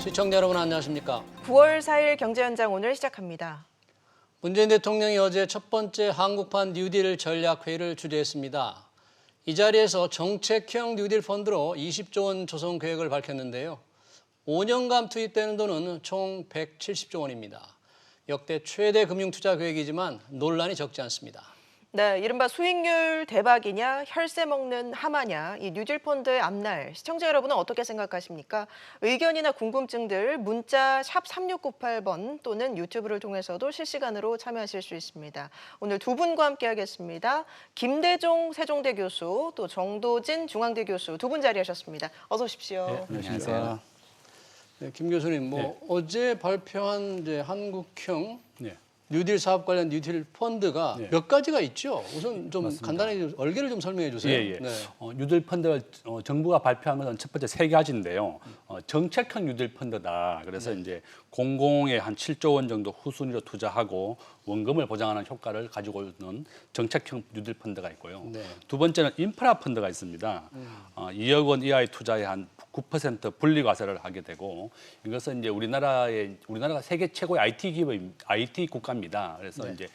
시청자 여러분 안녕하십니까? 9월 4일 경제현장 오늘 시작합니다. 문재인 대통령이 어제 첫 번째 한국판 뉴딜 전략회의를 주재했습니다. 이 자리에서 정책형 뉴딜 펀드로 20조 원 조성 계획을 밝혔는데요. 5년간 투입되는 돈은 총 170조 원입니다. 역대 최대 금융투자 계획이지만 논란이 적지 않습니다. 네, 이른바 수익률 대박이냐 혈세 먹는 하마냐 이 뉴딜 펀드의 앞날 시청자 여러분은 어떻게 생각하십니까? 의견이나 궁금증들 문자 샵 3698번 또는 유튜브를 통해서도 실시간으로 참여하실 수 있습니다. 오늘 두 분과 함께 하겠습니다. 김대종 세종대 교수 또 정도진 중앙대 교수 두 분 자리하셨습니다. 어서 오십시오. 네, 안녕하세요. 네, 김 교수님, 어제 발표한 이제 한국형 네. 뉴딜 사업 관련 뉴딜 펀드가 네. 몇 가지가 있죠? 우선 좀 맞습니다. 간단히 얼개를 좀 설명해 주세요. 예, 예. 네. 뉴딜 펀드 정부가 발표한 것은 첫 번째 세 가지인데요. 정책형 뉴딜 펀드다. 그래서 이제 공공에 한 7조 원 정도 후순위로 투자하고 원금을 보장하는 효과를 가지고 있는 정책형 뉴딜 펀드가 있고요. 네. 두 번째는 인프라 펀드가 있습니다. 2억 원 이하의 투자에 한 9% 분리 과세를 하게 되고 이것은 이제 우리나라가 세계 최고의 IT 국가입니다. 그래서 이제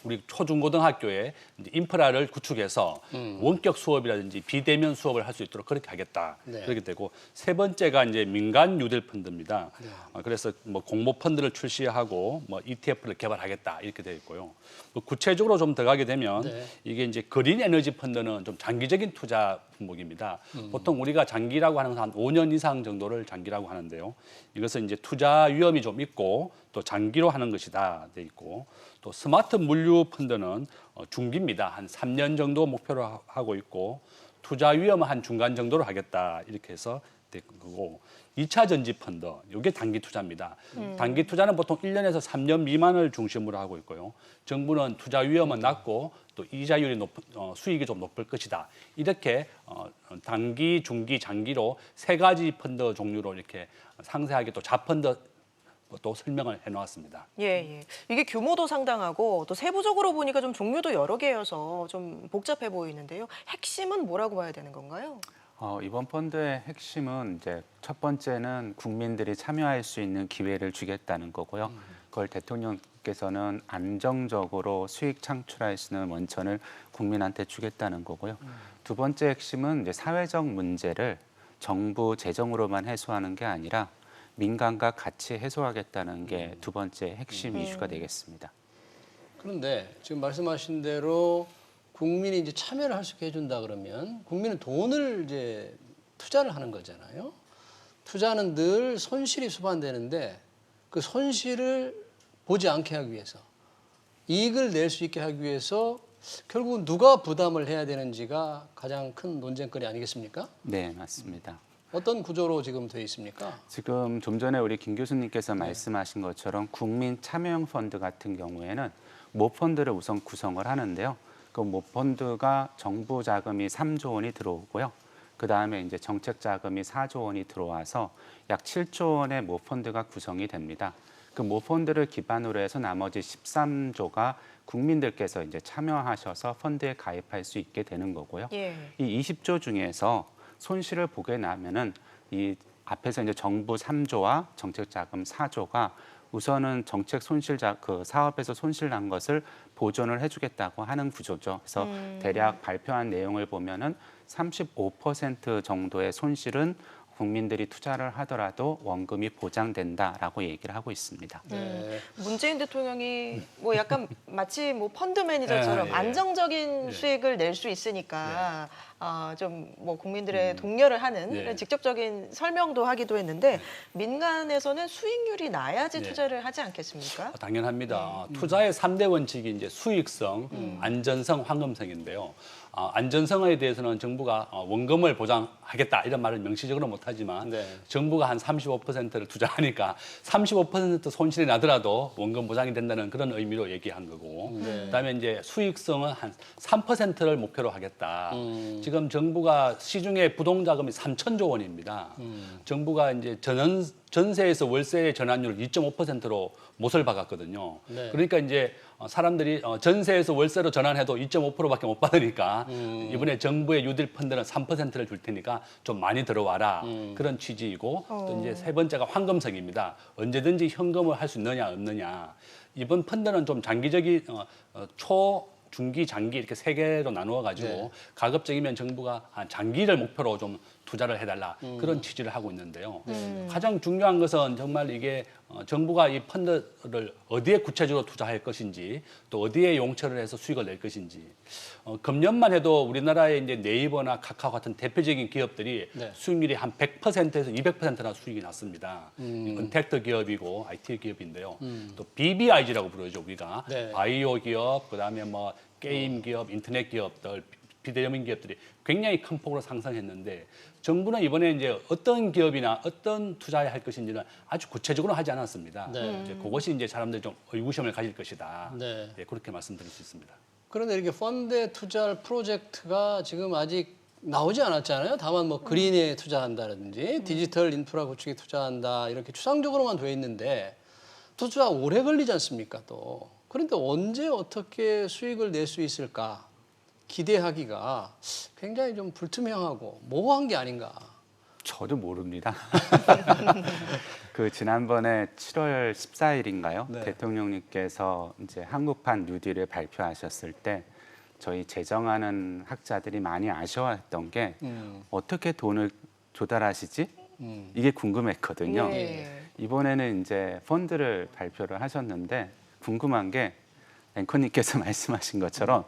우리 초중고등학교에 이제 인프라를 구축해서 원격 수업이라든지 비대면 수업을 할 수 있도록 그렇게 하겠다. 네. 그렇게 되고 세 번째가 이제 민간 뉴딜 펀드입니다. 그래서 뭐 공모 펀드를 출시하고 뭐 ETF를 개발하겠다 이렇게 되어 있고요. 구체적으로 좀 들어가게 되면 네. 이게 이제 그린 에너지 펀드는 좀 장기적인 투자 품목입니다. 보통 우리가 장기라고 하는 건 한 5년 이상 정도를 장기라고 하는데요. 이것은 이제 투자 위험이 좀 있고 또 장기로 하는 것이다 돼 있고 또 스마트 물류 펀드는 중기입니다. 한 3년 정도 목표로 하고 있고 투자 위험은 한 중간 정도로 하겠다 이렇게 해서 된 거고 2차 전지 펀드 이게 단기 투자입니다. 단기 투자는 보통 1년에서 3년 미만을 중심으로 하고 있고요. 정부는 투자 위험은 낮고 또 이자율이 수익이 좀 높을 것이다. 이렇게 단기, 중기, 장기로 세 가지 펀드 종류로 이렇게 상세하게 또 자펀드 또 설명을 해놓았습니다. 예. 이게 규모도 상당하고 또 세부적으로 보니까 좀 종류도 여러 개여서 좀 복잡해 보이는데요. 핵심은 뭐라고 봐야 되는 건가요? 이번 펀드의 핵심은 이제 첫 번째는 국민들이 참여할 수 있는 기회를 주겠다는 거고요. 그걸 대통령께서는 안정적으로 수익 창출할 수 있는 원천을 국민한테 주겠다는 거고요. 두 번째 핵심은 이제 사회적 문제를 정부 재정으로만 해소하는 게 아니라 민간과 같이 해소하겠다는 게 두 번째 핵심 이슈가 되겠습니다. 그런데 지금 말씀하신 대로 국민이 이제 참여를 할 수 있게 해준다 그러면 국민은 돈을 이제 투자를 하는 거잖아요. 투자는 늘 손실이 수반되는데 그 손실을 보지 않게 하기 위해서 이익을 낼 수 있게 하기 위해서 결국은 누가 부담을 해야 되는지가 가장 큰 논쟁거리 아니겠습니까? 네, 맞습니다. 어떤 구조로 지금 되어 있습니까? 지금 좀 전에 우리 김 교수님께서 말씀하신 것처럼 국민 참여형 펀드 같은 경우에는 모펀드를 우선 구성을 하는데요. 그 모펀드가 정부 자금이 3조 원이 들어오고요. 그 다음에 이제 정책 자금이 4조 원이 들어와서 약 7조 원의 모펀드가 구성이 됩니다. 그 모펀드를 기반으로 해서 나머지 13조가 국민들께서 이제 참여하셔서 펀드에 가입할 수 있게 되는 거고요. 예. 이 20조 중에서 손실을 보게 나면은 이 앞에서 이제 정부 3조와 정책 자금 4조가 우선은 정책 그 사업에서 손실 난 것을 보존을 해주겠다고 하는 구조죠. 그래서 대략 발표한 내용을 보면은 35% 정도의 손실은 국민들이 투자를 하더라도 원금이 보장된다라고 얘기를 하고 있습니다. 네. 문재인 대통령이 뭐 약간 마치 뭐 펀드 매니저처럼 안정적인 수익을 낼 수 있으니까 좀 뭐 국민들의 독려를 하는 이런 직접적인 설명도 하기도 했는데 민간에서는 수익률이 나야지 투자를 하지 않겠습니까? 당연합니다. 투자의 3대 원칙이 이제 수익성, 안전성, 황금성인데요. 안전성에 대해서는 정부가 원금을 보장하겠다 이런 말을 명시적으로 못하지만 정부가 한 35%를 투자하니까 35% 손실이 나더라도 원금 보장이 된다는 그런 의미로 얘기한 거고 그다음에 이제 수익성은 한 3%를 목표로 하겠다. 지금 지금 정부가 시중에 부동자금이 3천조 원입니다. 정부가 이제 전세에서 월세의 전환율을 2.5%로 못을 박았거든요. 네. 그러니까 이제 사람들이 전세에서 월세로 전환해도 2.5%밖에 못 받으니까 이번에 정부의 뉴딜 펀드는 3%를 줄 테니까 좀 많이 들어와라. 그런 취지이고 또 이제 세 번째가 황금성입니다. 언제든지 현금을 할 수 있느냐 없느냐. 이번 펀드는 좀 장기적인 초, 중기, 장기 이렇게 세 개로 나누어 가지고 네. 가급적이면 정부가 장기를 목표로 좀 투자를 해달라 그런 취지를 하고 있는데요. 가장 중요한 것은 정말 이게 정부가 이 펀드를 어디에 구체적으로 투자할 것인지 또 어디에 용처를 해서 수익을 낼 것인지 금년만 해도 우리나라의 이제 네이버나 카카오 같은 대표적인 기업들이 네. 수익률이 한 100%에서 200%나 수익이 났습니다. 은택트 기업이고 IT 기업인데요. 또 BBIG라고 부르죠 우리가 네. 바이오 기업 그다음에 뭐 게임 기업, 인터넷 기업들 비대면 기업들이 굉장히 큰 폭으로 상승했는데 정부는 이번에 이제 어떤 기업이나 어떤 투자에 할 것인지는 아주 구체적으로 하지 않았습니다. 네. 이제 그것이 이제 사람들이 좀 의구심을 가질 것이다. 네. 예, 그렇게 말씀드릴 수 있습니다. 그런데 이렇게 펀드에 투자할 프로젝트가 지금 아직 나오지 않았잖아요. 다만 뭐 그린에 투자한다든지 디지털 인프라 구축에 투자한다 이렇게 추상적으로만 돼 있는데 투자 오래 걸리지 않습니까 또. 그런데 언제 어떻게 수익을 낼 수 있을까 기대하기가 굉장히 좀 불투명하고 모호한 게 아닌가. 저도 모릅니다. 그 지난번에 7월 14일인가요? 네. 대통령님께서 이제 한국판 뉴딜을 발표하셨을 때 저희 재정하는 학자들이 많이 아쉬워했던 게 어떻게 돈을 조달하시지? 이게 궁금했거든요. 예. 이번에는 이제 펀드를 발표를 하셨는데 궁금한 게 앵커님께서 말씀하신 것처럼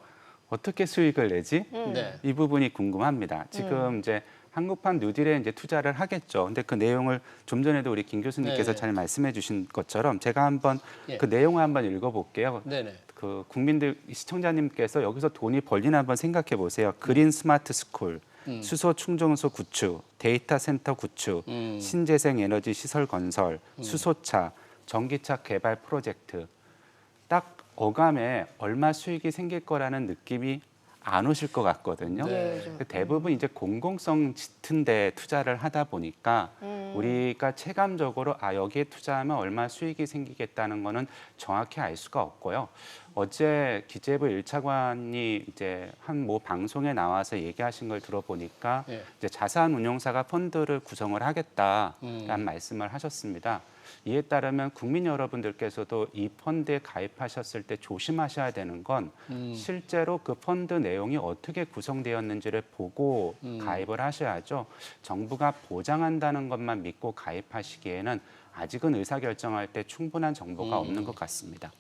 어떻게 수익을 내지? 네. 이 부분이 궁금합니다. 지금 이제 한국판 뉴딜에 이제 투자를 하겠죠. 근데 그 내용을 좀 전에도 우리 김 교수님께서 네. 잘 말씀해 주신 것처럼 제가 한번 예. 그 내용을 한번 읽어볼게요. 네네. 그 국민들 시청자님께서 여기서 돈이 벌리나 한번 생각해 보세요. 그린 스마트 스쿨, 수소 충전소 구축, 데이터 센터 구축, 신재생 에너지 시설 건설, 수소차, 전기차 개발 프로젝트. 딱 어감에 얼마 수익이 생길 거라는 느낌이 안 오실 것 같거든요. 네. 대부분 이제 공공성 짙은 데 투자를 하다 보니까 우리가 체감적으로 여기에 투자하면 얼마 수익이 생기겠다는 거는 정확히 알 수가 없고요. 어제 기재부 1차관이 이제 한 모 방송에 나와서 얘기하신 걸 들어보니까 예. 이제 자산운용사가 펀드를 구성을 하겠다라는 말씀을 하셨습니다. 이에 따르면 국민 여러분들께서도 이 펀드에 가입하셨을 때 조심하셔야 되는 건 실제로 그 펀드 내용이 어떻게 구성되었는지를 보고 가입을 하셔야죠. 정부가 보장한다는 것만 믿고 가입하시기에는 아직은 의사결정할 때 충분한 정보가 없는 것 같습니다.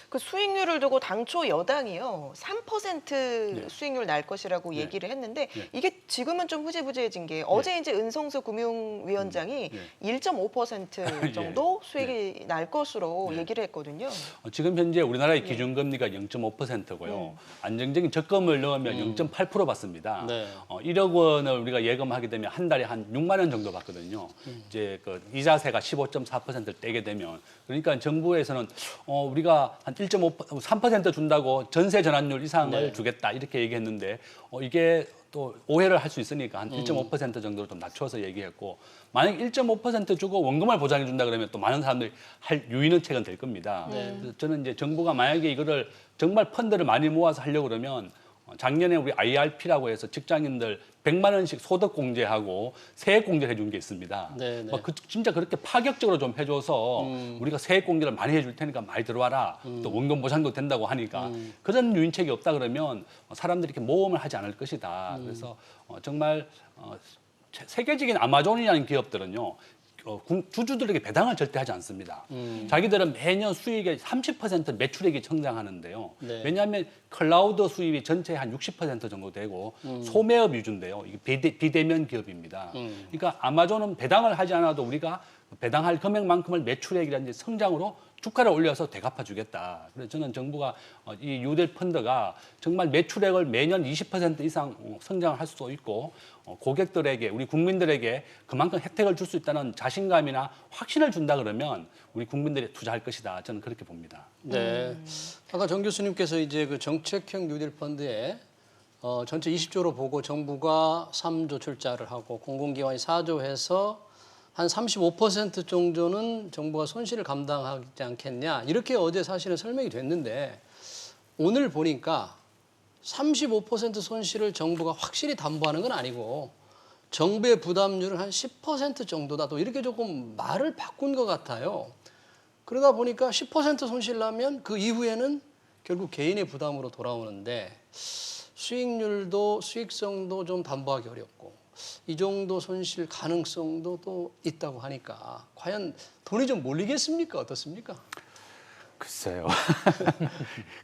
그 수익률을 두고 당초 여당이요 3% 수익률 날 것이라고 얘기를 했는데 이게 지금은 좀 흐지부지해진 게 어제 이제 은성수 금융위원장이 1.5% 정도 수익이 날 것으로 얘기를 했거든요. 지금 현재 우리나라의 기준금리가 0.5%고요. 안정적인 적금을 넣으면 0.8% 받습니다. 네. 1억 원을 우리가 예금하게 되면 한 달에 한 6만 원 정도 받거든요. 이제 그 이자세가 15.4%를 떼게 되면 그러니까 정부에서는 우리가 한 3% 준다고 전세 전환율 이상을 네. 주겠다 이렇게 얘기했는데 이게 또 오해를 할 수 있으니까 한 1.5% 정도로 좀 낮춰서 얘기했고 만약 1.5% 주고 원금을 보장해 준다 그러면 또 많은 사람들이 할 유인은책은 될 겁니다. 그래서 저는 이제 정부가 만약에 이거를 정말 펀드를 많이 모아서 하려고 그러면 작년에 우리 IRP라고 해서 직장인들 100만 원씩 소득 공제하고 세액 공제를 해준 게 있습니다. 네, 네. 진짜 그렇게 파격적으로 좀 해줘서 우리가 세액 공제를 많이 해줄 테니까 많이 들어와라. 또 원금 보상도 된다고 하니까 그런 유인책이 없다 그러면 사람들이 이렇게 모험을 하지 않을 것이다. 그래서 정말 세계적인 아마존이라는 기업들은요. 주주들에게 배당을 절대 하지 않습니다. 자기들은 매년 수익의 30% 매출액이 성장하는데요. 네. 왜냐하면 클라우드 수입이 전체의 한 60% 정도 되고 소매업 위주인데요. 이게 비대면 기업입니다. 그러니까 아마존은 배당을 하지 않아도 우리가 배당할 금액만큼을 매출액이라든지 성장으로 주가를 올려서 되갚아주겠다. 그래서 저는 정부가 이 뉴딜 펀드가 정말 매출액을 매년 20% 이상 성장을 할 수도 있고 고객들에게 우리 국민들에게 그만큼 혜택을 줄 수 있다는 자신감이나 확신을 준다 그러면 우리 국민들이 투자할 것이다. 저는 그렇게 봅니다. 네. 아까 정 교수님께서 이제 그 정책형 뉴딜 펀드에 전체 20조로 보고 정부가 3조 출자를 하고 공공기관이 4조 해서 한 35% 정도는 정부가 손실을 감당하지 않겠냐 이렇게 어제 사실은 설명이 됐는데 오늘 보니까 35% 손실을 정부가 확실히 담보하는 건 아니고 정부의 부담률은 한 10% 정도다. 또 이렇게 조금 말을 바꾼 것 같아요. 그러다 보니까 10% 손실 나면 그 이후에는 결국 개인의 부담으로 돌아오는데 수익률도 수익성도 좀 담보하기 어렵고 이 정도 손실 가능성도 또 있다고 하니까 과연 돈이 좀 몰리겠습니까? 어떻습니까? 글쎄요.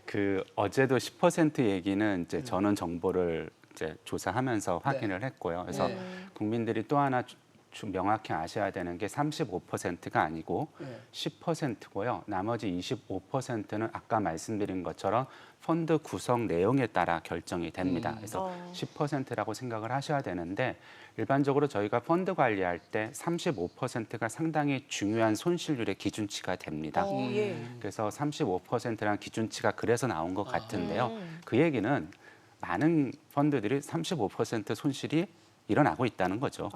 그 어제도 10% 얘기는 이제 저는 정보를 이제 조사하면서 확인을 했고요. 그래서 국민들이 또 하나 좀 명확히 아셔야 되는 게 35%가 아니고 10%고요. 나머지 25%는 아까 말씀드린 것처럼 펀드 구성 내용에 따라 결정이 됩니다. 그래서 10%라고 생각을 하셔야 되는데 일반적으로 저희가 펀드 관리할 때 35%가 상당히 중요한 손실률의 기준치가 됩니다. 예. 그래서 35%라는 기준치가 그래서 나온 것 같은데요. 그 얘기는 많은 펀드들이 35% 손실이 일어나고 있다는 거죠.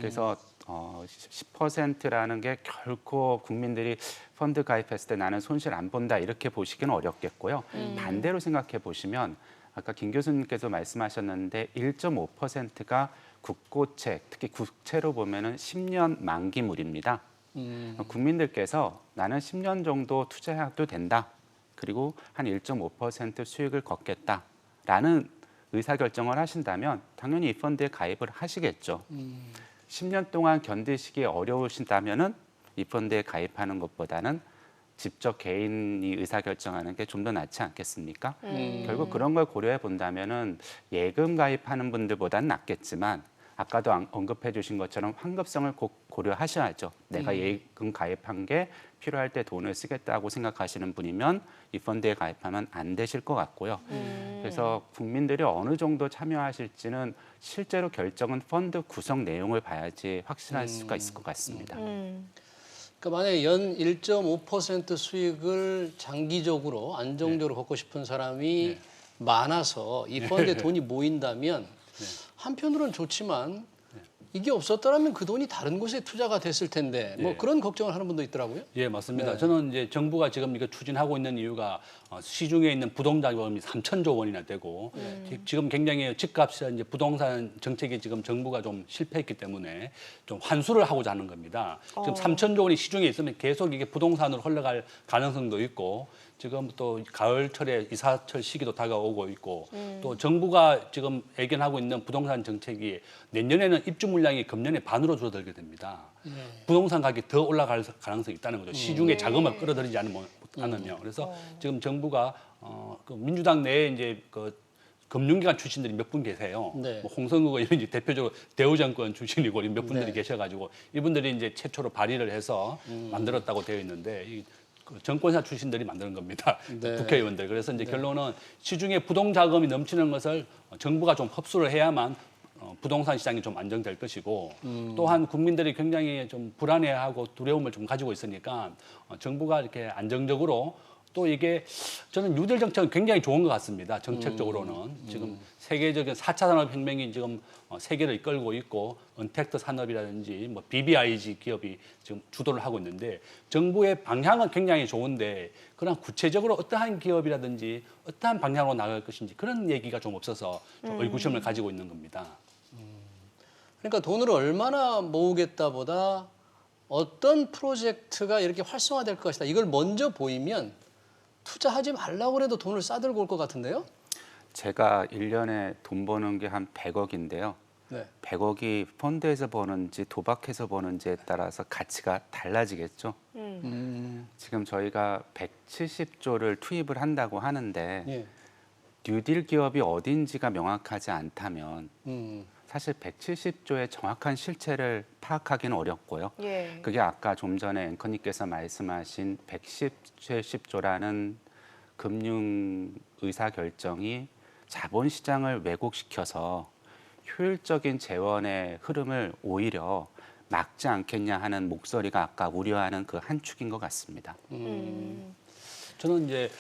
그래서 10%라는 게 결코 국민들이 펀드 가입했을 때 나는 손실 안 본다 이렇게 보시기는 어렵겠고요. 반대로 생각해 보시면 아까 김 교수님께서 말씀하셨는데 1.5%가 국고채, 특히 국채로 보면은 10년 만기물입니다. 국민들께서 나는 10년 정도 투자해도 된다. 그리고 한 1.5% 수익을 걷겠다라는 의사결정을 하신다면 당연히 이 펀드에 가입을 하시겠죠. 10년 동안 견디시기 어려우신다면은 이 펀드에 가입하는 것보다는 직접 개인이 의사결정하는 게 좀 더 낫지 않겠습니까? 결국 그런 걸 고려해 본다면은 예금 가입하는 분들보다는 낫겠지만 아까도 언급해 주신 것처럼 환급성을 꼭 고려하셔야죠. 내가 예금 가입한 게 필요할 때 돈을 쓰겠다고 생각하시는 분이면 이 펀드에 가입하면 안 되실 것 같고요. 그래서 국민들이 어느 정도 참여하실지는 실제로 결정은 펀드 구성 내용을 봐야지 확신할 수가 있을 것 같습니다. 그러니까 만약에 연 1.5% 수익을 장기적으로 안정적으로 걷고 싶은 사람이 많아서 이 펀드에 돈이 모인다면 한편으로는 좋지만 이게 없었더라면 그 돈이 다른 곳에 투자가 됐을 텐데 뭐 그런 걱정을 하는 분도 있더라고요. 예, 맞습니다. 네. 저는 이제 정부가 지금 이거 추진하고 있는 이유가 시중에 있는 부동자금이 3천조 원이나 되고 지금 굉장히 집값이나 이제 부동산 정책이 지금 정부가 좀 실패했기 때문에 좀 환수를 하고자 하는 겁니다. 지금 3천조 원이 시중에 있으면 계속 이게 부동산으로 흘러갈 가능성도 있고 지금 또 가을철에 이사철 시기도 다가오고 있고 또 정부가 지금 예견하고 있는 부동산 정책이 내년에는 입주 물량이 금년에 반으로 줄어들게 됩니다. 부동산 가격이 더 올라갈 가능성이 있다는 거죠. 시중에 자금을 끌어들이지 않으면. 그래서 지금 정부가 그 민주당 내에 이제 그 금융기관 출신들이 몇 분 계세요. 네. 뭐 홍성국 의원이 대표적으로 대우정권 출신이고 몇 분들이 계셔가지고 이분들이 이제 최초로 발의를 해서 만들었다고 되어 있는데 그 정권사 출신들이 만드는 겁니다. 네. 국회의원들. 그래서 이제 결론은 시중에 부동자금이 넘치는 것을 정부가 좀 흡수를 해야만 부동산 시장이 좀 안정될 것이고 또한 국민들이 굉장히 좀 불안해하고 두려움을 좀 가지고 있으니까 정부가 이렇게 안정적으로 또 이게 저는 뉴딜 정책은 굉장히 좋은 것 같습니다. 정책적으로는 지금 세계적인 4차 산업혁명이 지금 세계를 이끌고 있고 언택트 산업이라든지 뭐 BBIG 기업이 지금 주도를 하고 있는데 정부의 방향은 굉장히 좋은데 그러나 구체적으로 어떠한 기업이라든지 어떠한 방향으로 나갈 것인지 그런 얘기가 좀 없어서 좀 의구심을 가지고 있는 겁니다. 그러니까 돈을 얼마나 모으겠다보다 어떤 프로젝트가 이렇게 활성화될 것이다. 이걸 먼저 보이면 투자하지 말라고 해도 돈을 싸들고 올 것 같은데요? 제가 1년에 돈 버는 게 한 100억인데요. 네. 100억이 펀드에서 버는지 도박해서 버는지에 따라서 가치가 달라지겠죠. 지금 저희가 170조를 투입을 한다고 하는데 예. 뉴딜 기업이 어딘지가 명확하지 않다면 사실 170조의 정확한 실체를 파악하기는 어렵고요. 예. 그게 아까 좀 전에 앵커님께서 말씀하신 170조라는 금융 의사결정이 자본시장을 왜곡시켜서 효율적인 재원의 흐름을 오히려 막지 않겠냐 하는 목소리가 아까 우려하는 그 한 축인 것 같습니다. 저는 이제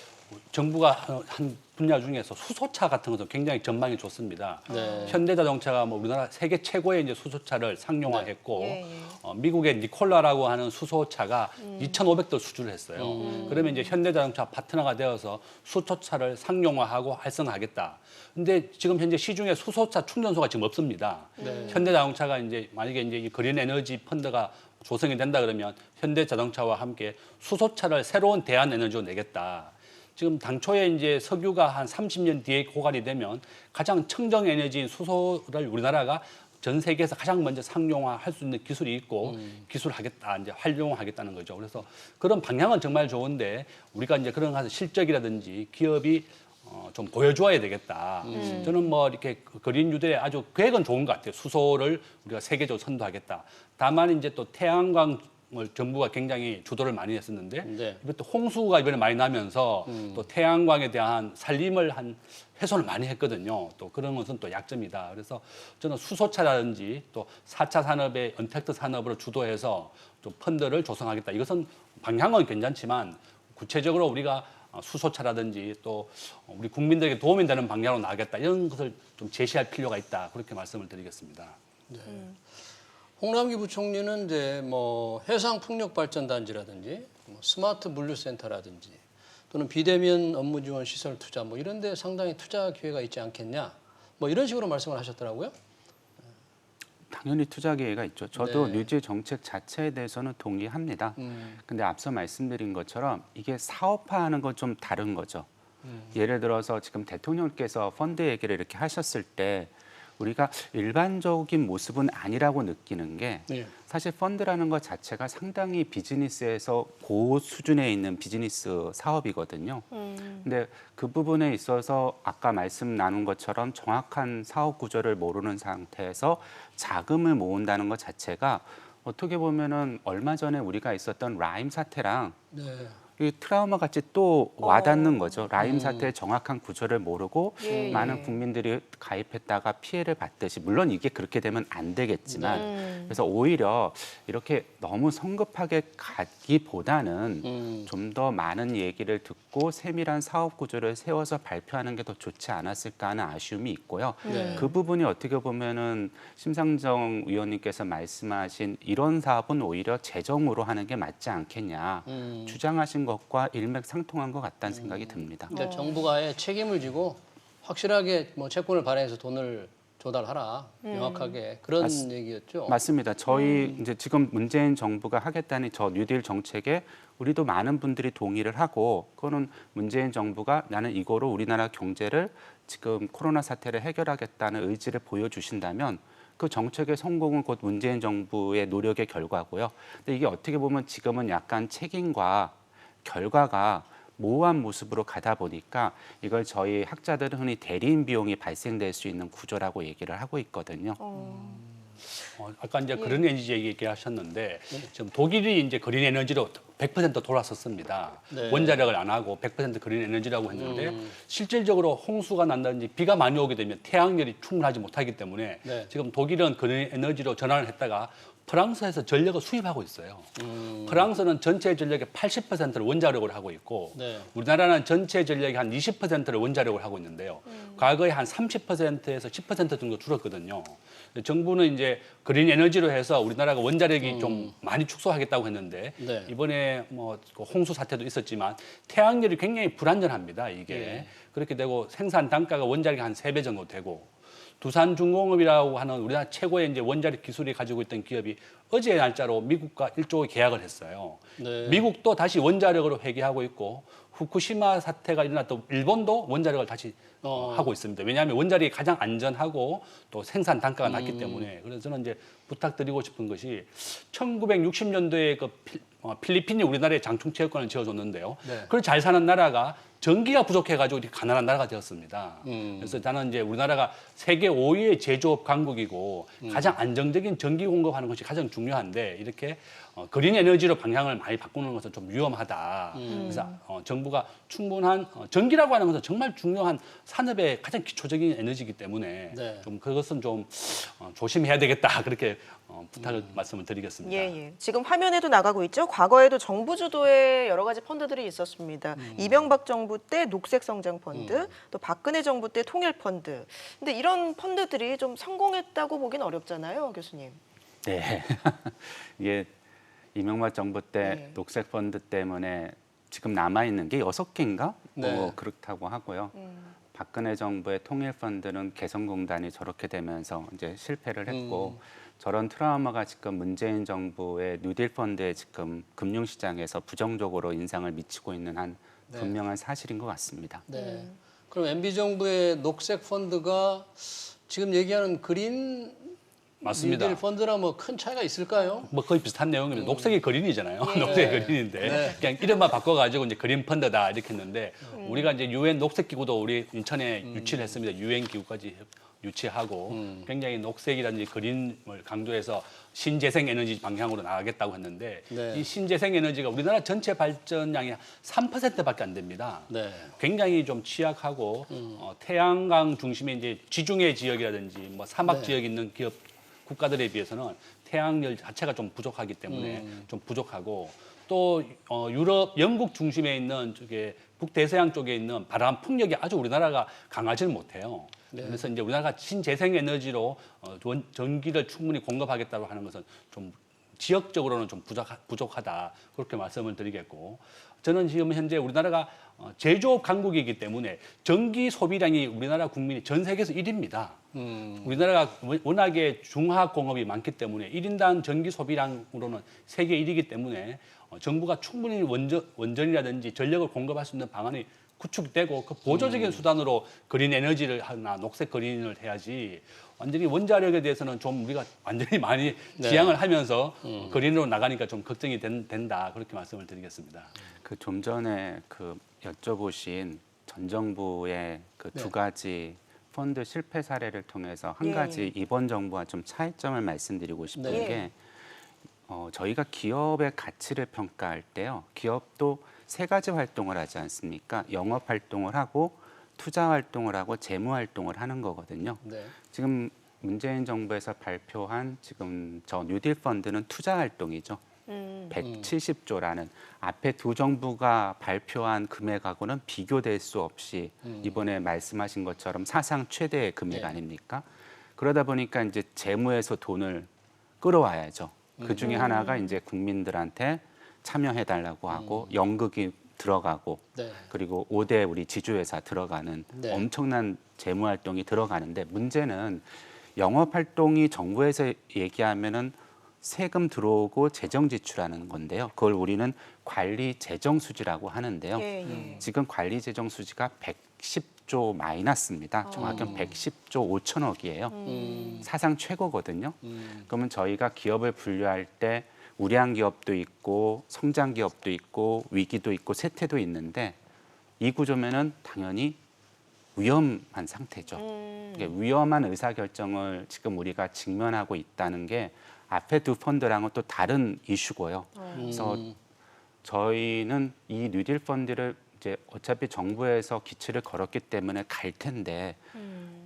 정부가 한 분야 중에서 수소차 같은 것도 굉장히 전망이 좋습니다. 네. 현대자동차가 뭐 우리나라 세계 최고의 이제 수소차를 상용화했고 예, 예. 미국의 니콜라라고 하는 수소차가 2,500도 수주를 했어요. 그러면 이제 현대자동차 파트너가 되어서 수소차를 상용화하고 활성화하겠다. 근데 지금 현재 시중에 수소차 충전소가 지금 없습니다. 네. 현대자동차가 이제 만약에 이제 이 그린 에너지 펀드가 조성이 된다 그러면 현대자동차와 함께 수소차를 새로운 대안 에너지로 내겠다. 지금 당초에 이제 석유가 한 30년 뒤에 고갈이 되면 가장 청정 에너지인 수소를 우리나라가 전 세계에서 가장 먼저 상용화할 수 있는 기술이 있고 기술하겠다, 이제 활용하겠다는 거죠. 그래서 그런 방향은 정말 좋은데 우리가 이제 그런 가서 실적이라든지 기업이 좀 보여줘야 되겠다. 저는 뭐 이렇게 그린 뉴딜에 아주 계획은 좋은 것 같아요. 수소를 우리가 세계적으로 선도하겠다. 다만 이제 또 태양광 정부가 굉장히 주도를 많이 했었는데 네. 이번 또 홍수가 이번에 많이 나면서 또 태양광에 대한 살림을 한 훼손을 많이 했거든요. 또 그런 것은 또 약점이다. 그래서 저는 수소차라든지 또 4차 산업의 언택트 산업으로 주도해서 좀 펀드를 조성하겠다. 이것은 방향은 괜찮지만 구체적으로 우리가 수소차라든지 또 우리 국민들에게 도움이 되는 방향으로 나가겠다. 이런 것을 좀 제시할 필요가 있다. 그렇게 말씀을 드리겠습니다. 홍남기 부총리는 이제 뭐 해상 풍력 발전 단지라든지 뭐 스마트 물류센터라든지 또는 비대면 업무 지원 시설 투자 뭐 이런 데 상당히 투자 기회가 있지 않겠냐. 뭐 이런 식으로 말씀을 하셨더라고요. 당연히 투자 기회가 있죠. 저도 네. 뉴딜 정책 자체에 대해서는 동의합니다. 근데 앞서 말씀드린 것처럼 이게 사업화하는 건 좀 다른 거죠. 예를 들어서 지금 대통령께서 펀드 얘기를 이렇게 하셨을 때 우리가 일반적인 모습은 아니라고 느끼는 게 네. 사실 펀드라는 것 자체가 상당히 비즈니스에서 고수준에 있는 비즈니스 사업이거든요. 근데 그 부분에 있어서 아까 말씀 나눈 것처럼 정확한 사업 구조를 모르는 상태에서 자금을 모은다는 것 자체가 어떻게 보면은 얼마 전에 우리가 있었던 라임 사태랑 네. 이 트라우마 같이 또 와닿는 거죠. 라임 사태의 정확한 구조를 모르고 예, 많은 예. 국민들이 가입했다가 피해를 봤듯이 물론 이게 그렇게 되면 안 되겠지만 음. 그래서 오히려 이렇게 너무 성급하게 가기보다는 좀 더 많은 얘기를 듣고 세밀한 사업 구조를 세워서 발표하는 게 더 좋지 않았을까 하는 아쉬움이 있고요. 네. 그 부분이 어떻게 보면은 심상정 의원님께서 말씀하신 이런 사업은 오히려 재정으로 하는 게 맞지 않겠냐 주장하신 것과 일맥상통한 것 같다는 생각이 듭니다. 그러니까 정부가 아예 책임을 지고 확실하게 뭐 채권을 발행해서 돈을 조달하라 명확하게 그런 얘기였죠. 맞습니다. 저희 이제 지금 문재인 정부가 하겠다는 저 뉴딜 정책에 우리도 많은 분들이 동의를 하고 그거는 문재인 정부가 나는 이거로 우리나라 경제를 지금 코로나 사태를 해결하겠다는 의지를 보여주신다면 그 정책의 성공은 곧 문재인 정부의 노력의 결과고요. 근데 이게 어떻게 보면 지금은 약간 책임과 결과가 모호한 모습으로 가다 보니까 이걸 저희 학자들은 흔히 대리인 비용이 발생될 수 있는 구조라고 얘기를 하고 있거든요. 아까 이제 그린 에너지 얘기하셨는데 지금 독일이 이제 그린 에너지로 100% 돌아섰습니다. 네. 원자력을 안 하고 100% 그린 에너지라고 했는데 실질적으로 홍수가 난다든지 비가 많이 오게 되면 태양열이 충분하지 못하기 때문에 네. 지금 독일은 그린 에너지로 전환을 했다가 프랑스에서 전력을 수입하고 있어요. 프랑스는 전체 전력의 80%를 원자력으로 하고 있고 네. 우리나라는 전체 전력의 한 20%를 원자력으로 하고 있는데요. 과거에 한 30%에서 10% 정도 줄었거든요. 정부는 이제 그린 에너지로 해서 우리나라가 원자력이 좀 많이 축소하겠다고 했는데 네. 이번에 뭐 홍수 사태도 있었지만 태양열이 굉장히 불안전합니다. 이게 네. 그렇게 되고 생산 단가가 원자력이 한 3배 정도 되고 두산중공업이라고 하는 우리나라 최고의 이제 원자력 기술이 가지고 있던 기업이 어제 날짜로 미국과 1조 계약을 했어요. 네. 미국도 다시 원자력으로 회귀하고 있고 후쿠시마 사태가 일어났던 일본도 원자력을 다시 하고 있습니다. 왜냐하면 원자력이 가장 안전하고 또 생산 단가가 낮기 때문에 그래서 저는 이제 부탁드리고 싶은 것이 1960년도에 그 필리핀이 우리나라에 장충체육관을 지어줬는데요. 네. 그걸 잘 사는 나라가 전기가 부족해가지고 이렇게 가난한 나라가 되었습니다. 그래서 저는 이제 우리나라가 세계 5위의 제조업 강국이고 가장 안정적인 전기 공급하는 것이 가장 중요한데 이렇게 그린 에너지로 방향을 많이 바꾸는 것은 좀 위험하다. 그래서 정부가 충분한 전기라고 하는 것은 정말 중요한 산업의 가장 기초적인 에너지이기 때문에 네. 좀 그것은 좀 조심해야 되겠다 그렇게 부탁을 말씀을 드리겠습니다. 예. 지금 화면에도 나가고 있죠. 과거에도 정부 주도의 여러 가지 펀드들이 있었습니다. 이명박 정부 때 녹색성장 펀드, 또 박근혜 정부 때 통일펀드. 근데 이런 펀드들이 좀 성공했다고 보긴 어렵잖아요, 교수님. 네. 이게 이명박 정부 때 네. 녹색 펀드 때문에 지금 남아 있는 게 6개인가? 네. 그렇다고 하고요. 박근혜 정부의 통일 펀드는 개성공단이 저렇게 되면서 이제 실패를 했고 저런 트라우마가 지금 문재인 정부의 뉴딜 펀드에 지금 금융시장에서 부정적으로 인상을 미치고 있는 한 네. 분명한 사실인 것 같습니다. 네. 그럼 MB 정부의 녹색 펀드가 지금 얘기하는 그린 맞습니다. 뉴딜 펀드랑 뭐 큰 차이가 있을까요? 뭐 거의 비슷한 내용입니다. 녹색이 그린이잖아요. 예. 녹색이 그린인데 네. 그냥 이름만 바꿔가지고 이제 그린 펀드다 이렇게 했는데 우리가 이제 유엔 녹색 기구도 우리 인천에 유치를 했습니다. 유엔 기구까지 유치하고 굉장히 녹색이라든지 그린을 강조해서 신재생 에너지 방향으로 나가겠다고 했는데 네. 이 신재생 에너지가 우리나라 전체 발전량의 3%밖에 안 됩니다. 네. 굉장히 좀 취약하고 태양광 중심의 이제 지중해 지역이라든지 뭐 사막 네. 지역 있는 기업 국가들에 비해서는 태양열 자체가 좀 부족하기 때문에 좀 부족하고 또 유럽, 영국 중심에 있는 쪽에 북대서양 쪽에 있는 바람 풍력이 아주 우리나라가 강하지는 못해요. 네. 그래서 이제 우리나라가 신재생 에너지로 전기를 충분히 공급하겠다고 하는 것은 좀 지역적으로는 좀 부족하다 그렇게 말씀을 드리겠고 저는 지금 현재 우리나라가 제조업 강국이기 때문에 전기 소비량이 우리나라 국민이 전 세계에서 1위입니다. 우리나라가 워낙에 중화공업이 많기 때문에 1인당 전기 소비량으로는 세계 1위이기 때문에 정부가 충분히 원전이라든지 전력을 공급할 수 있는 방안이 구축되고 그 보조적인 수단으로 그린 에너지를 하나 녹색 그린을 해야지 완전히 원자력에 대해서는 좀 우리가 완전히 많이 네. 지향을 하면서 그린으로 나가니까 좀 걱정이 된다 그렇게 말씀을 드리겠습니다. 그 좀 전에 그 여쭤보신 전 정부의 그 두 네. 가지 펀드 실패 사례를 통해서 한 예. 가지 이번 정부와 좀 차이점을 말씀드리고 싶은 네. 게 저희가 기업의 가치를 평가할 때요. 기업도 세 가지 활동을 하지 않습니까? 영업 활동을 하고 투자 활동을 하고 재무 활동을 하는 거거든요. 네. 지금 문재인 정부에서 발표한 지금 저 뉴딜 펀드는 투자 활동이죠. 170조라는 앞에 두 정부가 발표한 금액하고는 비교될 수 없이 이번에 말씀하신 것처럼 사상 최대의 금액 네. 아닙니까? 그러다 보니까 이제 재무에서 돈을 끌어와야죠. 그 중에 하나가 이제 국민들한테 참여해달라고 하고 연극이 들어가고 네. 그리고 5대 우리 지주회사 들어가는 네. 엄청난 재무 활동이 들어가는데 문제는 영업 활동이 정부에서 얘기하면은 세금 들어오고 재정 지출하는 건데요. 그걸 우리는 관리 재정 수지라고 하는데요. 예. 지금 관리 재정 수지가 110조 마이너스입니다. 정확히는 110조 5천억이에요. 사상 최고거든요. 그러면 저희가 기업을 분류할 때 우량 기업도 있고 성장 기업도 있고 위기도 있고 쇠퇴도 있는데 이 구조면은 당연히 위험한 상태죠. 이게 위험한 의사결정을 지금 우리가 직면하고 있다는 게 앞에 두 펀드랑은 또 다른 이슈고요. 그래서 저희는 이 뉴딜 펀드를 이제 어차피 정부에서 기치를 걸었기 때문에 갈 텐데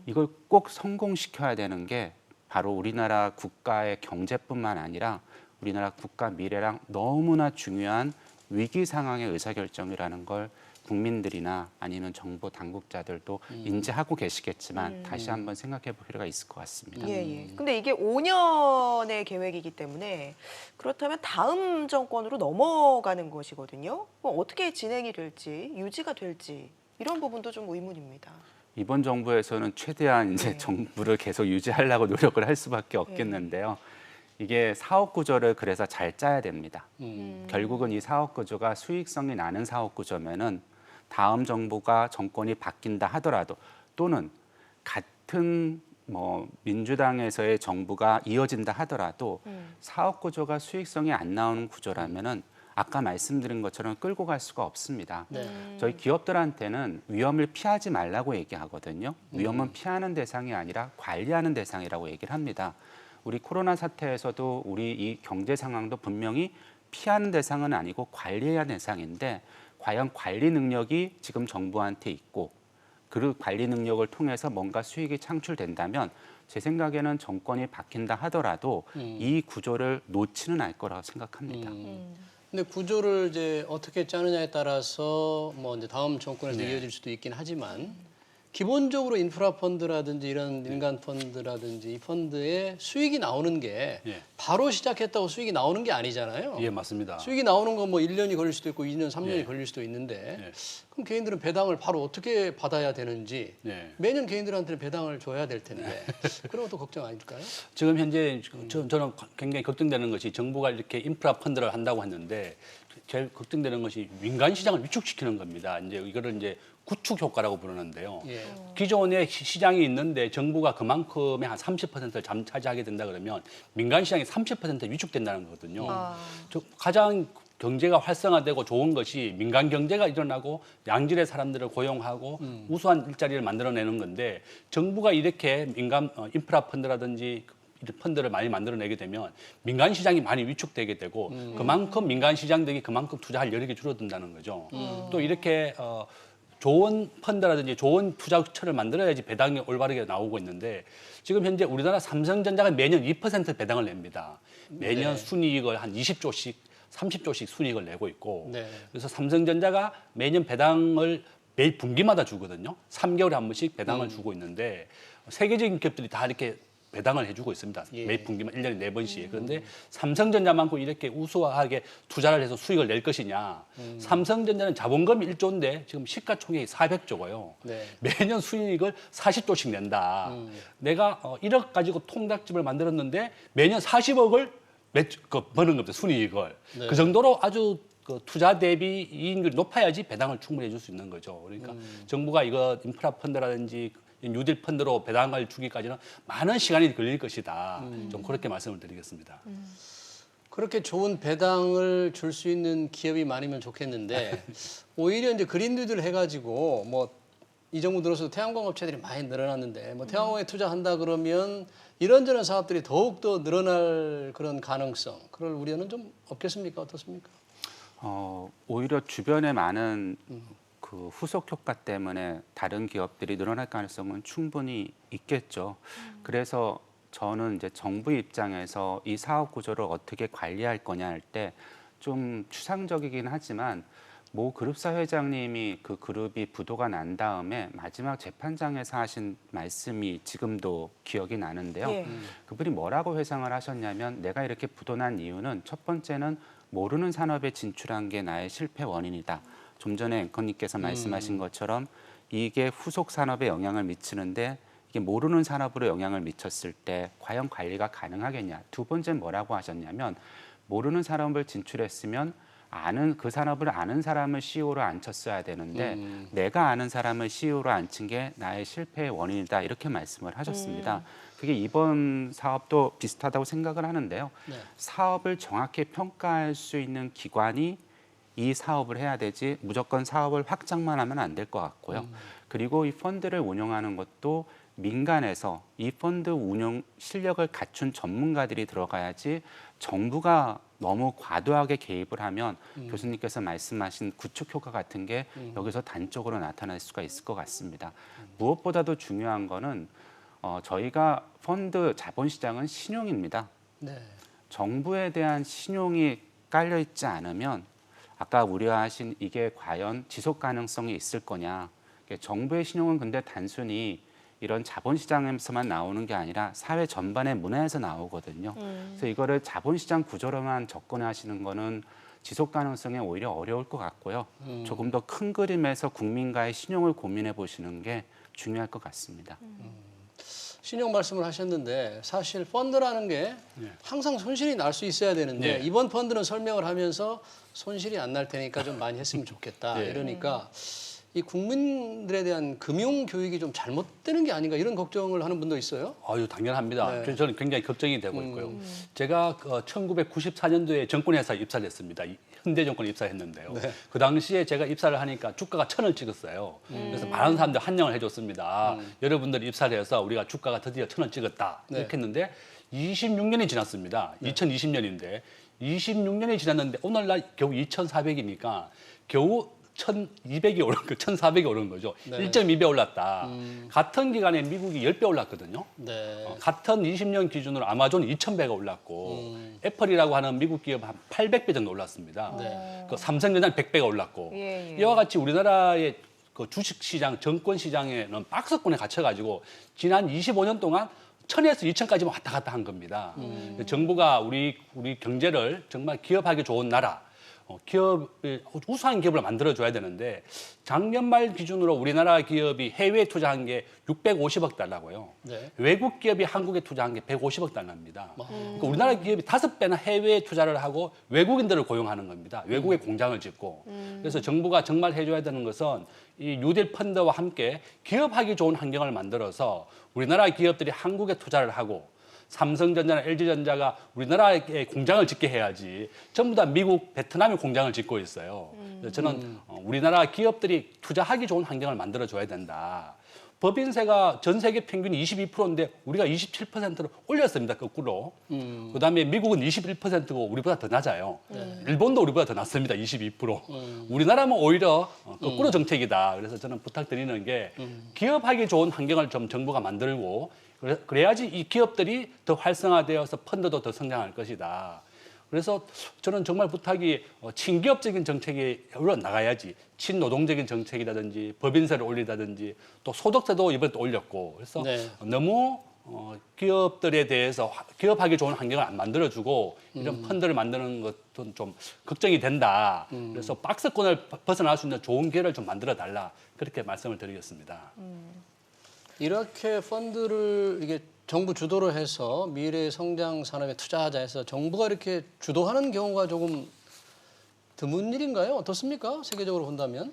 이걸 꼭 성공시켜야 되는 게 바로 우리나라 국가의 경제뿐만 아니라 우리나라 국가 미래랑 너무나 중요한 위기 상황의 의사결정이라는 걸 국민들이나 아니면 정부 당국자들도 인지하고 계시겠지만 다시 한번 생각해 볼 필요가 있을 것 같습니다. 예. 근데 이게 5년의 계획이기 때문에 그렇다면 다음 정권으로 넘어가는 것이거든요. 그럼 어떻게 진행이 될지, 유지가 될지 이런 부분도 좀 의문입니다. 이번 정부에서는 최대한 이제 정부를 계속 유지하려고 노력을 할 수밖에 없겠는데요. 이게 사업 구조를 그래서 잘 짜야 됩니다. 결국은 이 사업 구조가 수익성이 나는 사업 구조면은 다음 정부가 정권이 바뀐다 하더라도 또는 같은 뭐 민주당에서의 정부가 이어진다 하더라도 사업 구조가 수익성이 안 나오는 구조라면은 아까 말씀드린 것처럼 끌고 갈 수가 없습니다. 저희 기업들한테는 위험을 피하지 말라고 얘기하거든요. 위험은 피하는 대상이 아니라 관리하는 대상이라고 얘기를 합니다. 우리 코로나 사태에서도 우리 이 경제 상황도 분명히 피하는 대상은 아니고 관리해야 대상인데 과연 관리 능력이 지금 정부한테 있고 그 관리 능력을 통해서 뭔가 수익이 창출된다면 제 생각에는 정권이 바뀐다 하더라도 이 구조를 놓지는 않을 거라고 생각합니다. 근데 구조를 이제 어떻게 짜느냐에 따라서 뭐 이제 다음 정권에서 네. 이어질 수도 있긴 하지만 기본적으로 인프라 펀드라든지 이런 민간 펀드라든지 이 펀드에 수익이 나오는 게 예. 바로 시작했다고 수익이 나오는 게 아니잖아요. 예, 맞습니다. 수익이 나오는 건 뭐 1년이 걸릴 수도 있고 2년, 3년이 예. 걸릴 수도 있는데 예. 그럼 개인들은 배당을 바로 어떻게 받아야 되는지 예. 매년 개인들한테는 배당을 줘야 될 텐데 그런 것도 걱정 아닐까요? 지금 현재 저는 굉장히 걱정되는 것이 정부가 이렇게 인프라 펀드를 한다고 했는데 제일 걱정되는 것이 민간 시장을 위축시키는 겁니다. 이제 이거를 이제 구축 효과라고 부르는데요. 예. 기존에 시장이 있는데 정부가 그만큼의 한 30%를 차지하게 된다 그러면 민간 시장이 30% 위축된다는 거거든요. 가장 경제가 활성화되고 좋은 것이 민간 경제가 일어나고 양질의 사람들을 고용하고 우수한 일자리를 만들어내는 건데 정부가 이렇게 민간 인프라 펀드라든지 이런 펀드를 많이 만들어내게 되면 민간 시장이 많이 위축되게 되고 그만큼 민간 시장들이 그만큼 투자할 여력이 줄어든다는 거죠. 또 이렇게 좋은 펀드라든지 좋은 투자처를 만들어야지 배당이 올바르게 나오고 있는데 지금 현재 우리나라 삼성전자가 매년 2% 배당을 냅니다. 매년 네. 순이익을 한 20조씩, 30조씩 순이익을 내고 있고 네. 그래서 삼성전자가 매년 배당을 매 분기마다 주거든요. 3개월에 한 번씩 배당을 주고 있는데 세계적인 기업들이 다 이렇게 배당을 해주고 있습니다. 예. 매 분기만 1년에 4번씩. 그런데 삼성전자만큼 이렇게 우수하게 투자를 해서 수익을 낼 것이냐. 삼성전자는 자본금이 1조인데 지금 시가총액이 400조고요. 네. 매년 수익을 40조씩 낸다. 내가 1억 가지고 통닭집을 만들었는데 매년 40억을 버는 겁니다. 순이익을. 네. 그 정도로 아주 그 투자 대비 이익률이 높아야지 배당을 충분히 해줄 수 있는 거죠. 그러니까 정부가 이거 인프라 펀드라든지 뉴딜 펀드로 배당을 주기까지는 많은 시간이 걸릴 것이다. 좀 그렇게 말씀을 드리겠습니다. 그렇게 좋은 배당을 줄 수 있는 기업이 많으면 좋겠는데 오히려 이제 그린뉴딜 해가지고 뭐 이 정부 들어서 태양광 업체들이 많이 늘어났는데 뭐 태양광에 투자한다 그러면 이런저런 사업들이 더욱 더 늘어날 그런 가능성, 그럴 우려는 좀 없겠습니까? 어떻습니까? 오히려 주변에 많은 그 후속 효과 때문에 다른 기업들이 늘어날 가능성은 충분히 있겠죠. 그래서 저는 이제 정부 입장에서 이 사업 구조를 어떻게 관리할 거냐 할 때 좀 추상적이긴 하지만 모 그룹사 회장님이 그 그룹이 부도가 난 다음에 마지막 재판장에서 하신 말씀이 지금도 기억이 나는데요. 예. 그분이 뭐라고 회상을 하셨냐면 내가 이렇게 부도난 이유는 첫 번째는 모르는 산업에 진출한 게 나의 실패 원인이다. 좀 전에 앵커님께서 말씀하신 것처럼 이게 후속 산업에 영향을 미치는데 이게 모르는 산업으로 영향을 미쳤을 때 과연 관리가 가능하겠냐. 두 번째는 뭐라고 하셨냐면 모르는 산업을 진출했으면 그 산업을 아는 사람을 CEO로 앉혔어야 되는데 내가 아는 사람을 CEO로 앉힌 게 나의 실패의 원인이다. 이렇게 말씀을 하셨습니다. 그게 이번 사업도 비슷하다고 생각을 하는데요. 네. 사업을 정확히 평가할 수 있는 기관이 이 사업을 해야 되지 무조건 사업을 확장만 하면 안 될 것 같고요. 그리고 이 펀드를 운영하는 것도 민간에서 이 펀드 운영 실력을 갖춘 전문가들이 들어가야지 정부가 너무 과도하게 개입을 하면 교수님께서 말씀하신 구축 효과 같은 게 여기서 단적으로 나타날 수가 있을 것 같습니다. 무엇보다도 중요한 거는 저희가 펀드 자본시장은 신용입니다. 네. 정부에 대한 신용이 깔려 있지 않으면 아까 우려하신 이게 과연 지속 가능성이 있을 거냐. 정부의 신용은 근데 단순히 이런 자본시장에서만 나오는 게 아니라 사회 전반의 문화에서 나오거든요. 그래서 이거를 자본시장 구조로만 접근하시는 거는 지속 가능성에 오히려 어려울 것 같고요. 조금 더 큰 그림에서 국민과의 신용을 고민해 보시는 게 중요할 것 같습니다. 신용 말씀을 하셨는데 사실 펀드라는 게 항상 손실이 날 수 있어야 되는데 네. 이번 펀드는 설명을 하면서 손실이 안 날 테니까 좀 많이 했으면 좋겠다. 네. 이러니까 이 국민들에 대한 금융 교육이 좀 잘못되는 게 아닌가 이런 걱정을 하는 분도 있어요. 아유, 당연합니다. 네. 그래서 저는 굉장히 걱정이 되고 있고요. 제가 1994년도에 정권회사에 입사를 했습니다. 현대정권에 입사했는데요. 네. 그 당시에 제가 입사를 하니까 주가가 1,000을 찍었어요. 그래서 많은 사람들 환영을 해줬습니다. 여러분들이 입사를 해서 우리가 주가가 드디어 1,000을 찍었다. 네. 이렇게 했는데 26년이 지났습니다. 2020년인데 26년이 지났는데 오늘날 겨우 2,400이니까 겨우 1,200이 오른 거, 1,400이 오른 거죠. 네. 1.2배 올랐다. 같은 기간에 미국이 10배 올랐거든요. 네. 같은 20년 기준으로 아마존 2,000배가 올랐고 애플이라고 하는 미국 기업 한 800배 정도 올랐습니다. 네. 그 삼성전자 100배가 올랐고 예, 예. 이와 같이 우리나라의 그 주식시장, 정권시장에는 박스권에 갇혀가지고 지난 25년 동안 1,000에서 2,000까지만 왔다 갔다 한 겁니다. 정부가 우리 경제를 정말 기업하기 좋은 나라, 우수한 기업을 만들어줘야 되는데 작년 말 기준으로 우리나라 기업이 해외에 투자한 게 650억 달러고요. 네. 외국 기업이 한국에 투자한 게 150억 달러입니다. 그러니까 우리나라 기업이 5배나 해외에 투자를 하고 외국인들을 고용하는 겁니다. 외국에 공장을 짓고. 그래서 정부가 정말 해줘야 되는 것은 이 뉴딜 펀드와 함께 기업하기 좋은 환경을 만들어서 우리나라 기업들이 한국에 투자를 하고 삼성전자나 LG전자가 우리나라에 공장을 짓게 해야지 전부 다 미국, 베트남에 공장을 짓고 있어요. 그래서 저는 우리나라 기업들이 투자하기 좋은 환경을 만들어줘야 된다. 법인세가 전 세계 평균이 22%인데 우리가 27%로 올렸습니다, 거꾸로. 그다음에 미국은 21%고 우리보다 더 낮아요. 일본도 우리보다 더 낮습니다, 22%. 우리나라는 오히려 거꾸로 정책이다. 그래서 저는 부탁드리는 게 기업하기 좋은 환경을 좀 정부가 만들고 그래야지 이 기업들이 더 활성화되어서 펀드도 더 성장할 것이다. 그래서 저는 정말 부탁이 친기업적인 정책이 물론 나가야지 친노동적인 정책이라든지 법인세를 올리다든지 또 소득세도 이번에 또 올렸고 그래서 네. 너무 기업들에 대해서 기업하기 좋은 환경을 안 만들어주고 이런 펀드를 만드는 것은 좀 걱정이 된다. 그래서 박스권을 벗어날 수 있는 좋은 기회를 좀 만들어 달라. 그렇게 말씀을 드리겠습니다. 이렇게 펀드를 이게 정부 주도로 해서 미래 성장 산업에 투자하자 해서 정부가 이렇게 주도하는 경우가 조금 드문 일인가요? 어떻습니까? 세계적으로 본다면?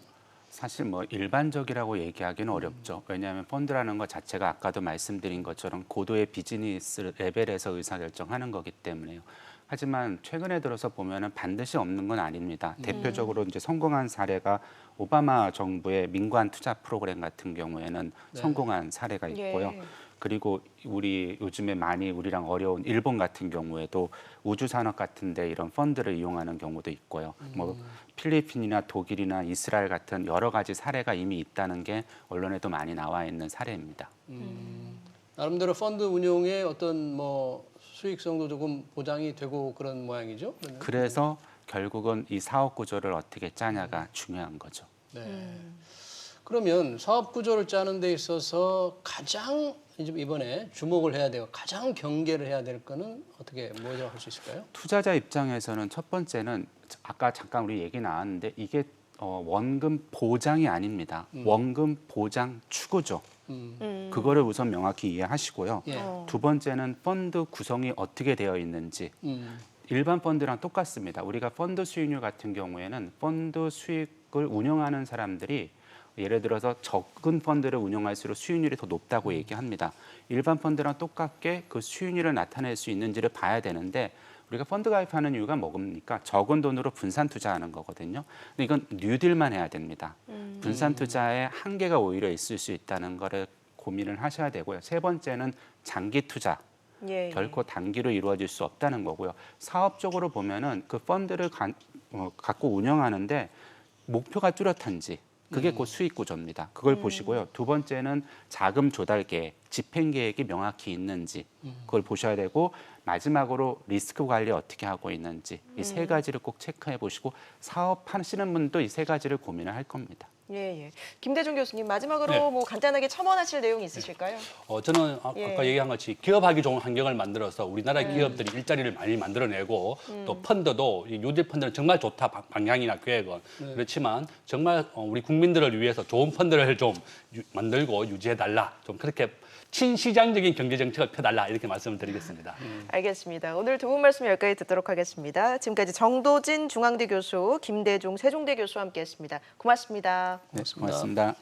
사실 뭐 일반적이라고 얘기하기는 어렵죠. 왜냐하면 펀드라는 것 자체가 아까도 말씀드린 것처럼 고도의 비즈니스 레벨에서 의사결정하는 거기 때문에요. 하지만 최근에 들어서 보면은 반드시 없는 건 아닙니다. 대표적으로 이제 성공한 사례가 오바마 정부의 민관 투자 프로그램 같은 경우에는 네. 성공한 사례가 있고요. 예. 그리고 우리 요즘에 많이 우리랑 어려운 일본 같은 경우에도 우주 산업 같은데 이런 펀드를 이용하는 경우도 있고요. 뭐 필리핀이나 독일이나 이스라엘 같은 여러 가지 사례가 이미 있다는 게 언론에도 많이 나와 있는 사례입니다. 나름대로 펀드 운용의 어떤 뭐 수익성도 조금 보장이 되고 그런 모양이죠. 그러면? 그래서 결국은 이 사업 구조를 어떻게 짜냐가 중요한 거죠. 네. 그러면 사업 구조를 짜는 데 있어서 가장 이번에 주목을 해야 되고 가장 경계를 해야 될 거는 어떻게 뭐라고 할 수 있을까요? 투자자 입장에서는 첫 번째는 아까 잠깐 우리 얘기 나왔는데 이게 원금 보장이 아닙니다. 원금 보장 추구죠. 그거를 우선 명확히 이해하시고요. 예. 두 번째는 펀드 구성이 어떻게 되어 있는지 일반 펀드랑 똑같습니다. 우리가 펀드 수익률 같은 경우에는 펀드 수익을 운영하는 사람들이 예를 들어서 적은 펀드를 운영할수록 수익률이 더 높다고 얘기합니다. 일반 펀드랑 똑같게 그 수익률을 나타낼 수 있는지를 봐야 되는데 우리가 펀드 가입하는 이유가 뭡니까? 적은 돈으로 분산 투자하는 거거든요. 근데 이건 뉴딜만 해야 됩니다. 분산 투자에 한계가 오히려 있을 수 있다는 거를 고민을 하셔야 되고요. 세 번째는 장기 투자. 예. 결코 단기로 이루어질 수 없다는 거고요. 사업적으로 보면은 그 펀드를 갖고 운영하는데 목표가 뚜렷한지 그게 곧 수익 구조입니다. 그걸 보시고요. 두 번째는 자금 조달 계획, 집행 계획이 명확히 있는지 그걸 보셔야 되고 마지막으로 리스크 관리 어떻게 하고 있는지 이 세 가지를 꼭 체크해 보시고 사업하시는 분도 이 세 가지를 고민을 할 겁니다. 예, 예. 김대중 교수님 마지막으로 네. 뭐 간단하게 첨언하실 내용 있으실까요? 저는 예. 아까 얘기한 것이 기업하기 좋은 환경을 만들어서 우리나라 기업들이 일자리를 많이 만들어내고 또 펀드도 이 뉴딜 펀드는 정말 좋다 방향이나 계획은 그렇지만 정말 우리 국민들을 위해서 좋은 펀드를 좀 만들고 유지해 달라 좀 그렇게 친시장적인 경제 정책을 펴달라 이렇게 말씀을 드리겠습니다. 알겠습니다. 오늘 두 분 말씀 여기까지 듣도록 하겠습니다. 지금까지 정도진 중앙대 교수, 김대중 세종대 교수와 함께했습니다. 고맙습니다. 네, 고맙습니다.